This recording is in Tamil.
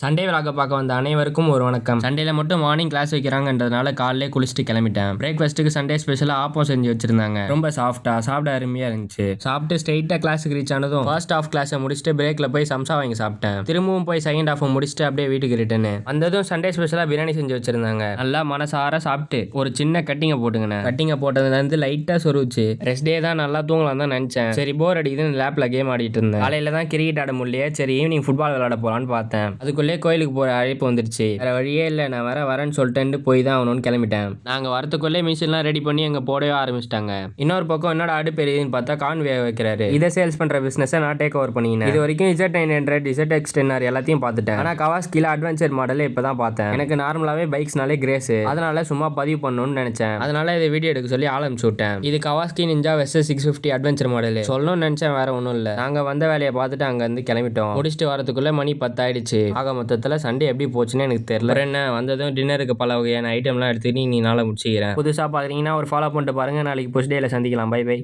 சண்டே விளாக பார்க்க வந்த அனைவருக்கும் ஒரு வணக்கம். சண்டேல மட்டும் மார்னிங் கிளாஸ் வைக்கிறாங்கன்றதுனால காலையிலே குளிச்சுட்டு கிளம்பிட்டேன். பிரேக்ஃபாஸ்ட்டுக்கு சண்டே ஸ்பெஷலாக ஆப்பம் செஞ்சு வச்சிருந்தாங்க. ரொம்ப சாஃப்டா சாப்பிட அருமையா இருந்துச்சு. சாப்பிட்டு ஸ்ட்ரெயிட்டா கிளாஸுக்கு ரீச் ஆனதும் ஃபர்ஸ்ட் ஆஃப் கிளாஸை முடிச்சுட்டு பிரேக்ல போய் சம்சா வாங்கி சாப்பிட்டேன். திரும்பவும் போய் செகண்ட் ஆஃப் முடிச்சுட்டு அப்படியே வீட்டுக்கு ரிட்டர்னு வந்ததும் சண்டே ஸ்பெஷலாக பிரியாணி செஞ்சு வச்சிருந்தாங்க. நல்லா மனசார சாப்பிட்டு ஒரு சின்ன கட்டிங்கை போட்டுங்கண்ணே. கட்டிங்கை போட்டதுல இருந்து லைட்டா சொருச்சு. ரெஸ்ட் டே தான் நல்லா தூங்கலாம் தான் நினைச்சேன். சரி போர் அடிக்குதுன்னு லேப்ல கேம் ஆடிட்டு இருந்தேன். காலையில தான் கிரிக்கெட் ஆட முடியல. சரி ஈவினிங் ஃபுட்பால் விளையாட போலான்னு பார்த்தேன். அதுக்குள்ளே கோயிலுக்கு போற அழைப்பு வந்துருச்சு. வேற வழியே இல்லை, நான் வரேன்னு சொல்லிட்டு போய் தான் ஆகணும்னு கிளம்பிட்டேன். நாங்க வரத்துக்குள்ளே மிஷின்லாம் ரெடி பண்ணி அங்க போடவே ஆரம்பிச்சிட்டாங்க. இன்னொரு பக்கம் என்னோட அடுப்பு எரியுதுன்னு பார்த்தா கான் வேக வைக்கிறாரு. இதை சேல்ஸ் பண்ற பிசினஸை நான் டேக் ஓவர் பண்ணினேன். இது வரைக்கும் Z900 ZX10R எல்லாத்தையும் பார்த்துட்டேன். ஆனா கவாஸ்கில அட்வென்ச்சர் மாடல் இப்பதான் பார்த்தேன். எனக்கு நார்மலாவே பைக்ஸ்னாலே கிரேஸ், அதனால சும்மா பதிவு பண்ணணும்னு நினைச்சேன். அதனால இதை வீடியோ எடுக்க சொல்லி ஆரம்பிச்சு விட்டேன். இது Kawasaki ninja versus 650 adventure model. சொல்லணும்னு நினைச்சேன், வேற ஒன்றும் இல்லை. நாங்க வந்த வேலையை பார்த்துட்டு அங்க இருந்து கிளம்பிட்டோம். முடிச்சுட்டு வரதுக்குள்ள மணி 10 ஆயிடுச்சு. ஆக மொத்தத்தில் சண்டே எப்படி போச்சுன்னு எனக்கு தெரியல. என்ன வந்ததும் டின்னருக்கு பல வகையான ஐட்டம்லாம் எடுத்துக்கிட்டு நீ நாளை முடிச்சுக்கிறேன். புதுசாக பார்க்குறீங்கன்னா ஒரு ஃபாலோ பண்ணிட்டு பாருங்க. நாளைக்கு புஷ் டேல சந்திக்கலாம். Bye by.